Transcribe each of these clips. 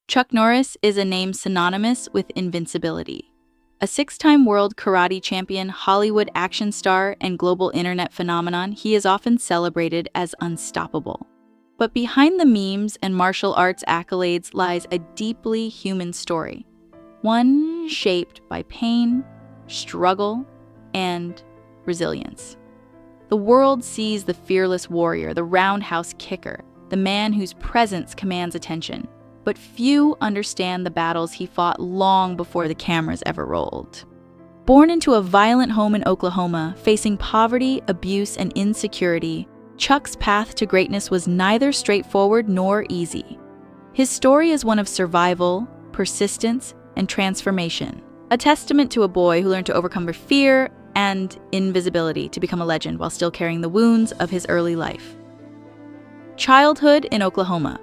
Chuck Norris is a name synonymous with invincibility. A six-time world karate champion, Hollywood action star, and global internet phenomenon, he is often celebrated as unstoppable. But behind the memes and martial arts accolades lies a deeply human story, one shaped by pain, struggle, and resilience. The world sees the fearless warrior, the roundhouse kicker, the man whose presence commands attention. But few understand the battles he fought long before the cameras ever rolled. Born into a violent home in Oklahoma, facing poverty, abuse, and insecurity, Chuck's path to greatness was neither straightforward nor easy. His story is one of survival, persistence, and transformation, a testament to a boy who learned to overcome fear and invisibility to become a legend while still carrying the wounds of his early life. Childhood in Oklahoma.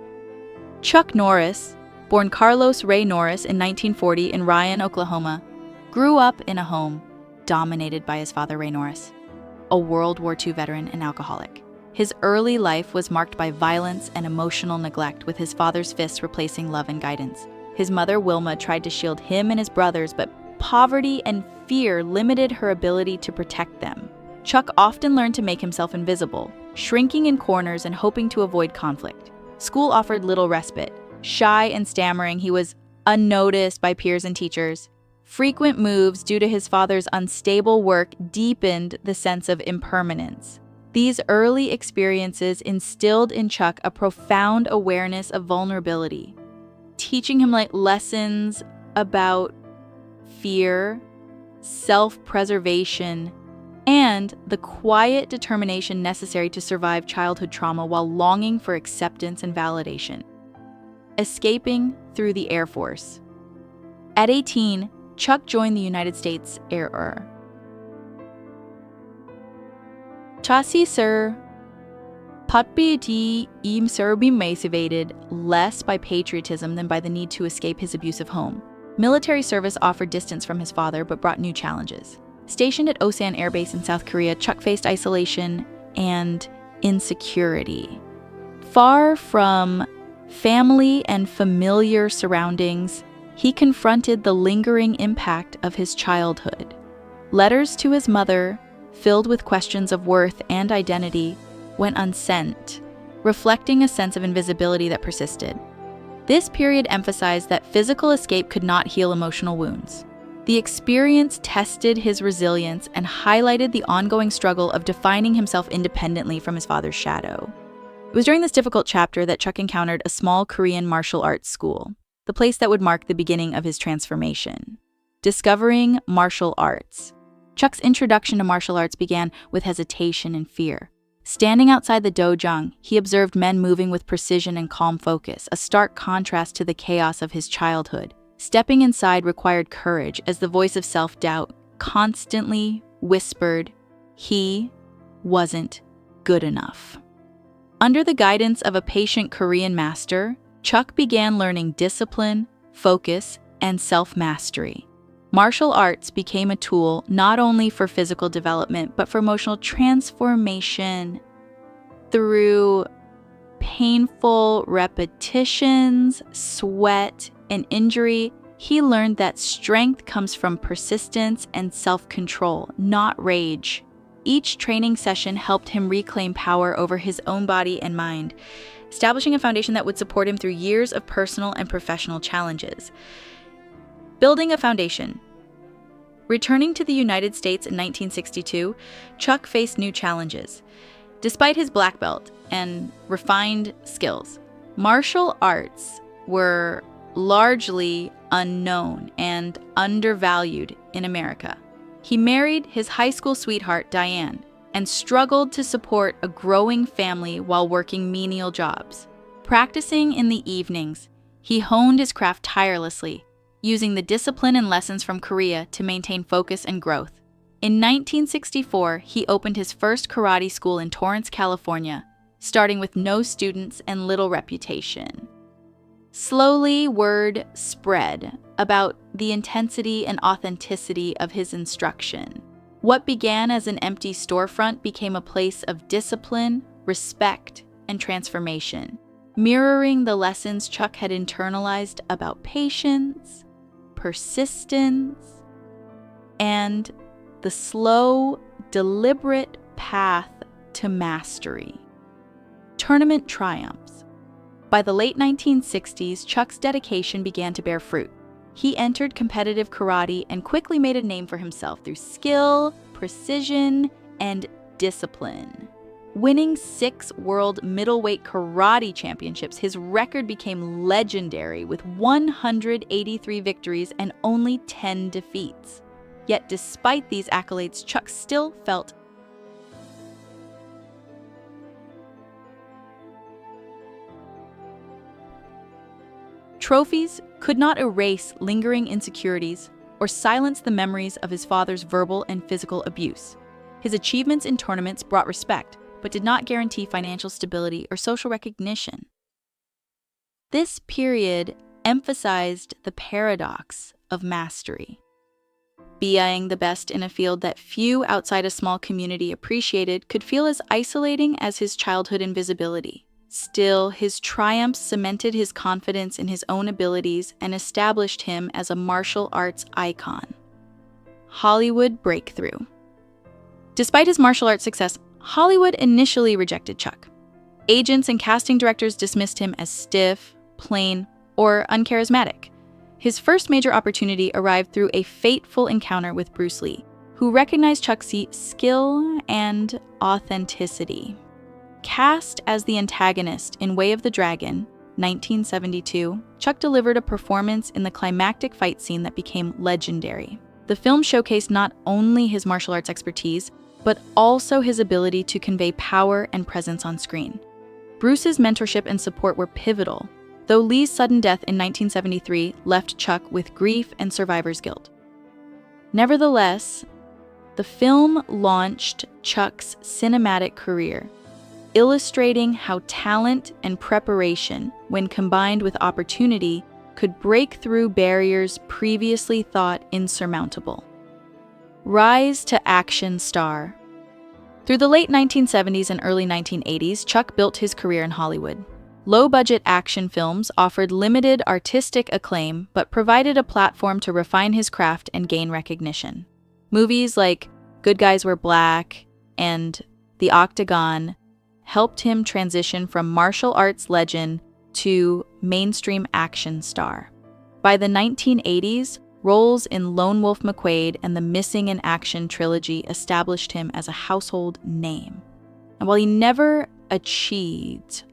Chuck Norris, born Carlos Ray Norris in 1940 in Ryan, Oklahoma, grew up in a home dominated by his father, Ray Norris, a World War II veteran and alcoholic. His early life was marked by violence and emotional neglect, with his father's fists replacing love and guidance. His mother, Wilma, tried to shield him and his brothers, but poverty and fear limited her ability to protect them. Chuck often learned to make himself invisible, shrinking in corners and hoping to avoid conflict. School offered little respite. Shy and stammering, he was unnoticed by peers and teachers. Frequent moves due to his father's unstable work deepened the sense of impermanence. These early experiences instilled in Chuck a profound awareness of vulnerability, teaching him lessons about fear, self-preservation, and the quiet determination necessary to survive childhood trauma while longing for acceptance and validation. Escaping through the Air Force. At 18, Chuck joined the United States Air Force. Chassis Sir Patbiti im Sir be motivated less by patriotism than by the need to escape his abusive home. Military service offered distance from his father but brought new challenges. Stationed at Osan Air Base in South Korea, Chuck faced isolation and insecurity. Far from family and familiar surroundings, he confronted the lingering impact of his childhood. Letters to his mother, filled with questions of worth and identity, went unsent, reflecting a sense of invisibility that persisted. This period emphasized that physical escape could not heal emotional wounds. The experience tested his resilience and highlighted the ongoing struggle of defining himself independently from his father's shadow. It was during this difficult chapter that Chuck encountered a small Korean martial arts school, the place that would mark the beginning of his transformation. Discovering martial arts. Chuck's introduction to martial arts began with hesitation and fear. Standing outside the dojang, he observed men moving with precision and calm focus, a stark contrast to the chaos of his childhood. Stepping inside required courage, as the voice of self-doubt constantly whispered he wasn't good enough. Under the guidance of a patient Korean master, Chuck began learning discipline, focus, and self-mastery. Martial arts became a tool not only for physical development, but for emotional transformation. Through painful repetitions, sweat, and injury, he learned that strength comes from persistence and self-control, not rage. Each training session helped him reclaim power over his own body and mind, establishing a foundation that would support him through years of personal and professional challenges. Building a foundation. Returning to the United States in 1962, Chuck faced new challenges. Despite his black belt and refined skills, martial arts were largely unknown and undervalued in America. He married his high school sweetheart, Diane, and struggled to support a growing family while working menial jobs. Practicing in the evenings, he honed his craft tirelessly, using the discipline and lessons from Korea to maintain focus and growth. In 1964, he opened his first karate school in Torrance, California, starting with no students and little reputation. Slowly, word spread about the intensity and authenticity of his instruction. What began as an empty storefront became a place of discipline, respect, and transformation. mirroring the lessons Chuck had internalized about patience, persistence, and the slow, deliberate path to mastery. Tournament triumphs. By the late 1960s, Chuck's dedication began to bear fruit. He entered competitive karate and quickly made a name for himself through skill, precision, and discipline. Winning 6 world middleweight karate championships, his record became legendary with 183 victories and only 10 defeats. Yet despite these accolades, Chuck still felt trophies could not erase lingering insecurities or silence the memories of his father's verbal and physical abuse. His achievements in tournaments brought respect, but did not guarantee financial stability or social recognition. This period emphasized the paradox of mastery. Being the best in a field that few outside a small community appreciated could feel as isolating as his childhood invisibility. Still, his triumphs cemented his confidence in his own abilities and established him as a martial arts icon. Hollywood breakthrough. Despite his martial arts success, Hollywood initially rejected Chuck. Agents and casting directors dismissed him as stiff, plain, or uncharismatic. His first major opportunity arrived through a fateful encounter with Bruce Lee, who recognized Chuck's skill and authenticity. Cast as the antagonist in Way of the Dragon, 1972, Chuck delivered a performance in the climactic fight scene that became legendary. The film showcased not only his martial arts expertise, but also his ability to convey power and presence on screen. Bruce's mentorship and support were pivotal, though Lee's sudden death in 1973 left Chuck with grief and survivor's guilt. Nevertheless, the film launched Chuck's cinematic career, illustrating how talent and preparation, when combined with opportunity, could break through barriers previously thought insurmountable. Rise to action star. Through the late 1970s and early 1980s, Chuck built his career in Hollywood. Low-budget action films offered limited artistic acclaim, but provided a platform to refine his craft and gain recognition. Movies like Good Guys Wear Black and The Octagon helped him transition from martial arts legend to mainstream action star. By the 1980s, roles in Lone Wolf McQuade and the Missing in Action trilogy established him as a household name. And while he never achieved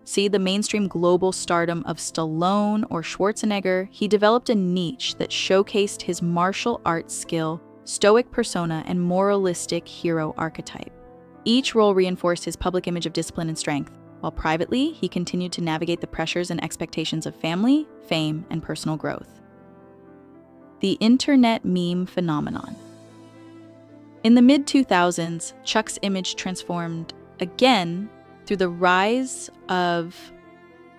the mainstream global stardom of Stallone or Schwarzenegger, he developed a niche that showcased his martial arts skill, stoic persona, and moralistic hero archetype. Each role reinforced his public image of discipline and strength, while privately, he continued to navigate the pressures and expectations of family, fame, and personal growth. The internet meme phenomenon. In the mid-2000s, Chuck's image transformed again through the rise of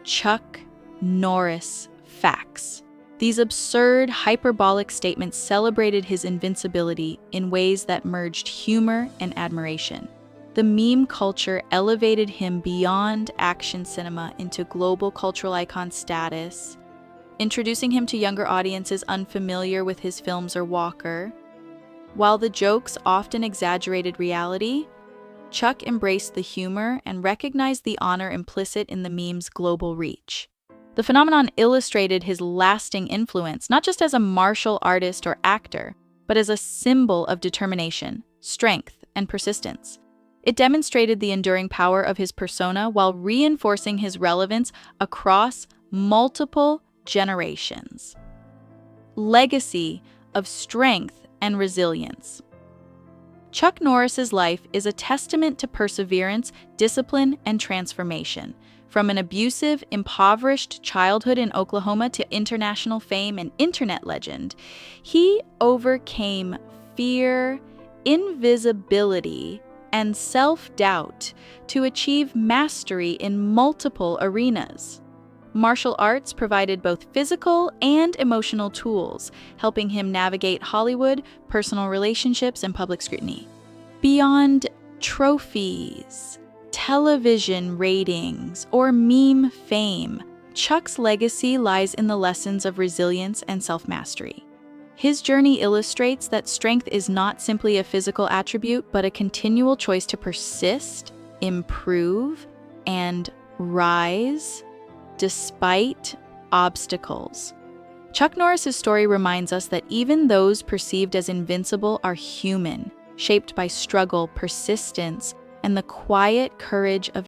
Chuck Norris facts. These absurd, hyperbolic statements celebrated his invincibility in ways that merged humor and admiration. The meme culture elevated him beyond action cinema into global cultural icon status, introducing him to younger audiences unfamiliar with his films or Walker. While the jokes often exaggerated reality, Chuck embraced the humor and recognized the honor implicit in the meme's global reach. The phenomenon illustrated his lasting influence, not just as a martial artist or actor, but as a symbol of determination, strength, and persistence. It demonstrated the enduring power of his persona while reinforcing his relevance across multiple generations. Legacy of strength and resilience. Chuck Norris's life is a testament to perseverance, discipline, and transformation. From an abusive, impoverished childhood in Oklahoma to international fame and internet legend, he overcame fear, invisibility, and self-doubt to achieve mastery in multiple arenas. Martial arts provided both physical and emotional tools, helping him navigate Hollywood, personal relationships, and public scrutiny. Beyond trophies, television ratings or meme fame, Chuck's legacy lies in the lessons of resilience and self-mastery. His journey illustrates that strength is not simply a physical attribute, but a continual choice to persist, improve, and rise despite obstacles. Chuck Norris's story reminds us that even those perceived as invincible are human, shaped by struggle, persistence, and the quiet courage of